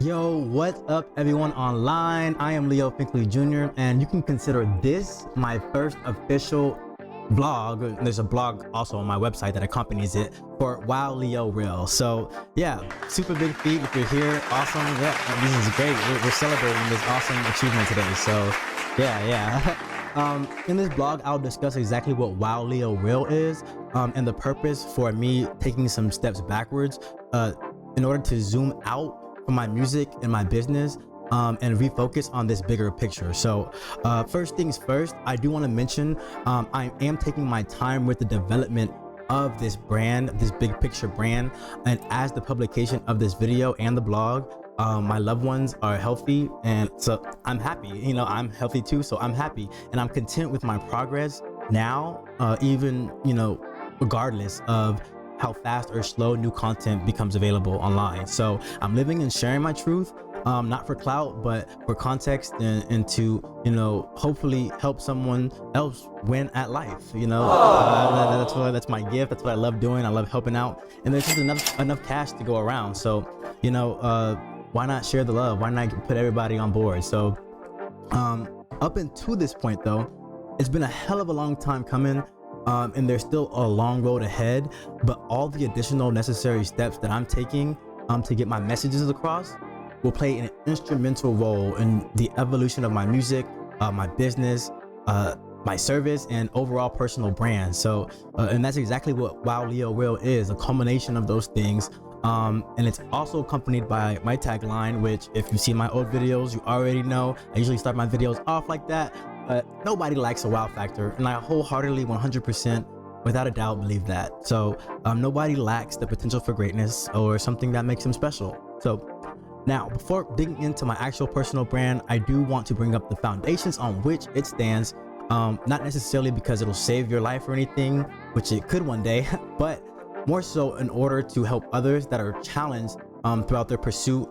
Yo, what's up everyone online? I am Leo Finkley Jr. and you can consider this my first official vlog. There's a blog also on my website that accompanies it for Wowleoreal. So yeah, super big feat. If you're here, awesome. Yeah, this is great. We're celebrating this awesome achievement today. So yeah. In this blog, I'll discuss exactly what Wowleoreal is and the purpose for me taking some steps backwards in order to zoom out from my music and my business and refocus on this bigger picture. So first things first, I do want to mention I am taking my time with the development of this brand, this big picture brand, and as the publication of this video and the blog, my loved ones are healthy, and so I'm happy. You know, I'm healthy too, so I'm happy and I'm content with my progress now, even, you know, regardless of how fast or slow new content becomes available online. So I'm living and sharing my truth, not for clout, but for context and to, you know, hopefully help someone else win at life. You know, that's my gift. That's what I love doing. I love helping out, and there's just enough cash to go around. So, you know, why not share the love? Why not put everybody on board? So up until this point though, it's been a hell of a long time coming. And there's still a long road ahead, but all the additional necessary steps that I'm taking to get my messages across will play an instrumental role in the evolution of my music, my business, my service, and overall personal brand. So, and that's exactly what Wowleoreal is, a culmination of those things. And it's also accompanied by my tagline, which if you see my old videos, you already know. I usually start my videos off like that. But nobody likes a wow factor, and I wholeheartedly 100% without a doubt believe that. So nobody lacks the potential for greatness or something that makes them special. So now, before digging into my actual personal brand, I do want to bring up the foundations on which it stands, not necessarily because it'll save your life or anything, which it could one day, but more so in order to help others that are challenged throughout their pursuit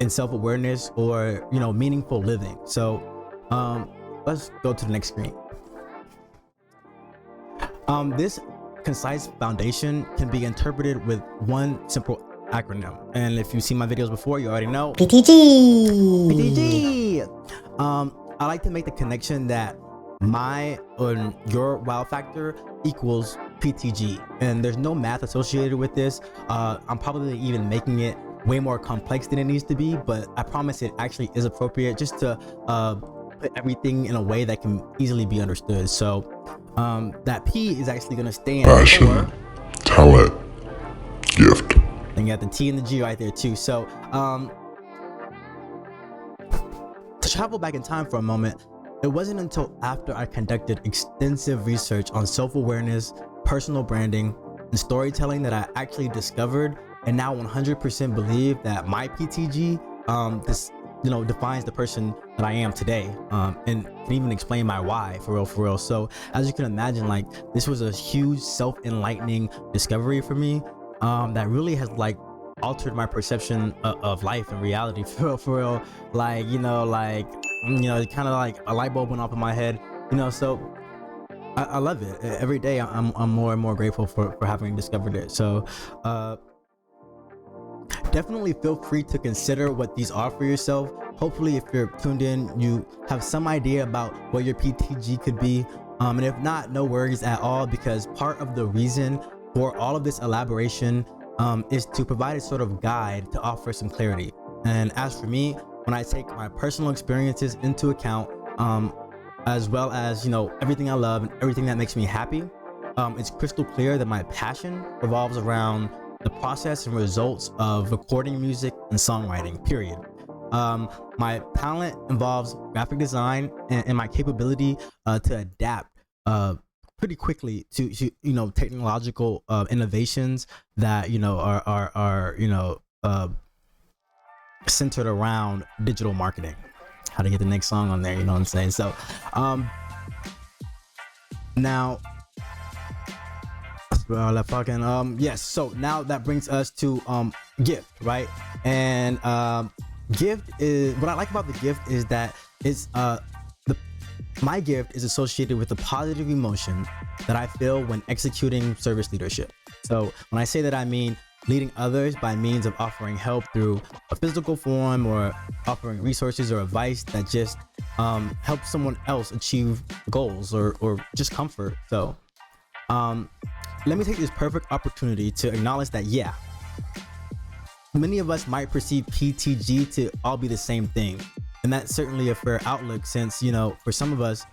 in self-awareness or, you know, meaningful living. So let's go to the next screen. This concise foundation can be interpreted with one simple acronym. And if you've seen my videos before, you already know. PTG. PTG. I like to make the connection that my or your wow factor equals PTG. And there's no math associated with this. I'm probably even making it way more complex than it needs to be, but I promise it actually is appropriate just to put everything in a way that can easily be understood. So that P is actually going to stand passion, for talent, gift. and you got the T and the G right there too. So to travel back in time for a moment, it wasn't until after I conducted extensive research on self-awareness, personal branding, and storytelling that I actually discovered and now 100% believe that my PTG, this, you know, defines the person that I am today, and can even explain my why for real. So as you can imagine, like, this was a huge self-enlightening discovery for me, that really has like altered my perception of life and reality for real. Like, you know, kind of like a light bulb went off in my head, you know. So I love it. Every day I'm more and more grateful for having discovered it. So definitely feel free to consider what these are for yourself. Hopefully, if you're tuned in, you have some idea about what your PTG could be. And if not, no worries at all, because part of the reason for all of this elaboration is to provide a sort of guide to offer some clarity. And as for me, when I take my personal experiences into account, as well as, you know, everything I love and everything that makes me happy, it's crystal clear that my passion revolves around the process and results of recording music and songwriting, period. My talent involves graphic design and my capability to adapt pretty quickly to you know, technological innovations that, you know, are you know, centered around digital marketing. How to get the next song on there, you know what I'm saying? So now yes, so now that brings us to gift, right? And gift is, what I like about the gift is that it's my gift is associated with the positive emotion that I feel when executing service leadership. So when I say that, I mean leading others by means of offering help through a physical form or offering resources or advice that just helps someone else achieve goals or just comfort. So let me take this perfect opportunity to acknowledge that, yeah, many of us might perceive PTG to all be the same thing. And that's certainly a fair outlook, since, you know, for some of us,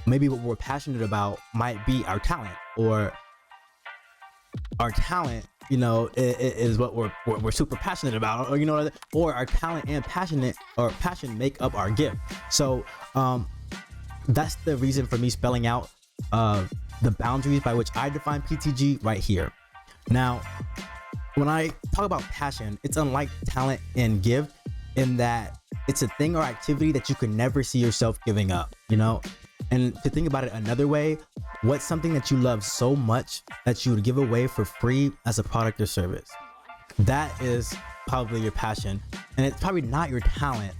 maybe what we're passionate about might be our talent, or our talent, you know, is what we're super passionate about, or, you know, or our talent and passion make up our gift. So that's the reason for me spelling out the boundaries by which I define PTG right here. Now, when I talk about passion, it's unlike talent and gift in that it's a thing or activity that you can never see yourself giving up, you know? And to think about it another way, what's something that you love so much that you would give away for free as a product or service? That is probably your passion. And it's probably not your talent,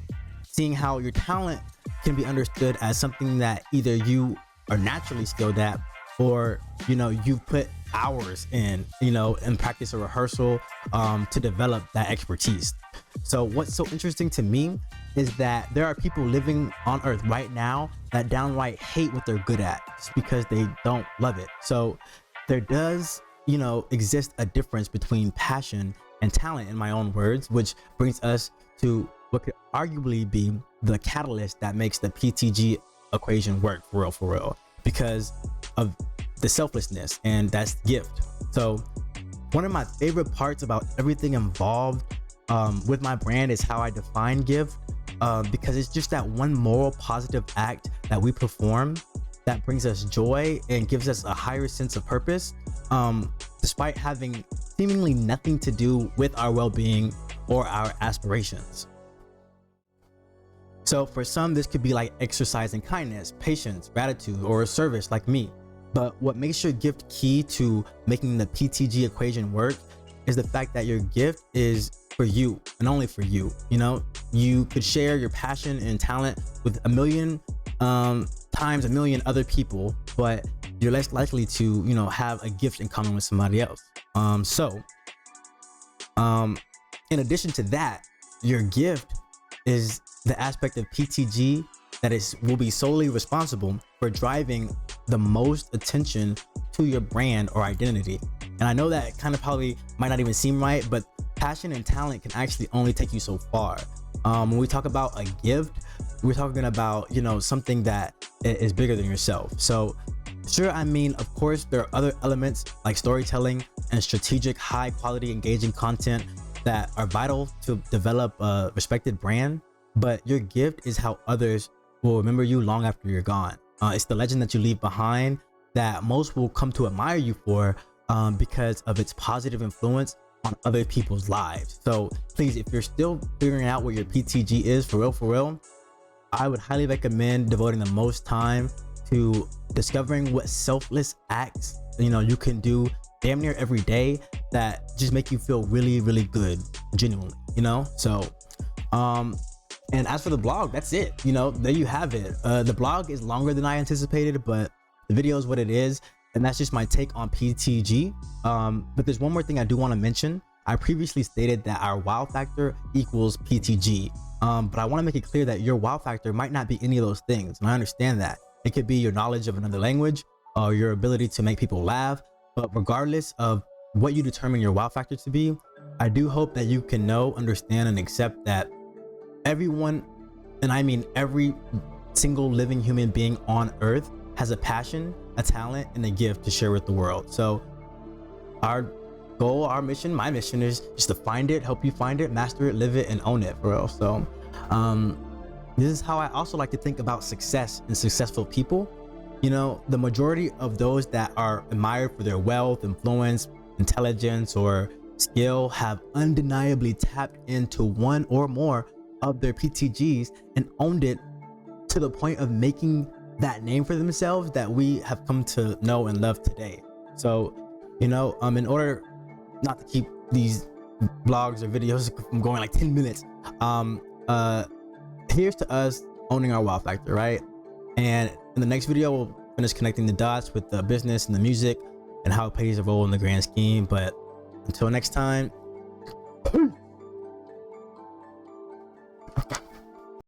seeing how your talent can be understood as something that either you are naturally skilled at, or, you know, you put hours in, you know, in practice or rehearsal to develop that expertise. So what's so interesting to me is that there are people living on earth right now that downright hate what they're good at just because they don't love it. So there does, you know, exist a difference between passion and talent, in my own words, which brings us to what could arguably be the catalyst that makes the PTG equation work for real, because of the selflessness, and that's gift. So one of my favorite parts about everything involved with my brand is how I define gift, because it's just that one moral positive act that we perform that brings us joy and gives us a higher sense of purpose, despite having seemingly nothing to do with our well-being or our aspirations. So for some, this could be like exercising kindness, patience, gratitude, or a service like me. But what makes your gift key to making the PTG equation work is the fact that your gift is for you and only for you. You know, you could share your passion and talent with a million times a million other people, but you're less likely to, you know, have a gift in common with somebody else. In addition to that, your gift is the aspect of PTG that will be solely responsible for driving the most attention to your brand or identity. And I know that kind of probably might not even seem right, but passion and talent can actually only take you so far. When we talk about a gift, we're talking about, you know, something that is bigger than yourself. So sure, I mean, of course, there are other elements like storytelling and strategic, high quality, engaging content that are vital to develop a respected brand. But your gift is how others will remember you long after you're gone. It's the legend that you leave behind that most will come to admire you for, because of its positive influence on other people's lives. So please, if you're still figuring out what your PTG is for real, I would highly recommend devoting the most time to discovering what selfless acts, you know, you can do damn near every day that just make you feel really, really good, genuinely, you know? So, and as for the blog, that's it. You know, there you have it. The blog is longer than I anticipated, but the video is what it is. And that's just my take on PTG. But there's one more thing I do want to mention. I previously stated that our wow factor equals PTG. But I want to make it clear that your wow factor might not be any of those things. And I understand that. It could be your knowledge of another language or your ability to make people laugh. But regardless of what you determine your wow factor to be, I do hope that you can know, understand, and accept that everyone, and I mean every single living human being on earth, has a passion, a talent, and a gift to share with the world. So our goal, our mission, my mission is just to find it, help you find it, master it, live it, and own it for real. So this is how I also like to think about success and successful people. You know, the majority of those that are admired for their wealth, influence, intelligence, or skill have undeniably tapped into one or more of their PTGs and owned it to the point of making that name for themselves that we have come to know and love today. So, you know, in order not to keep these blogs or videos from going like 10 minutes, here's to us owning our wow factor, right? And in the next video, we'll finish connecting the dots with the business and the music and how it plays a role in the grand scheme. But Until next time. Peace.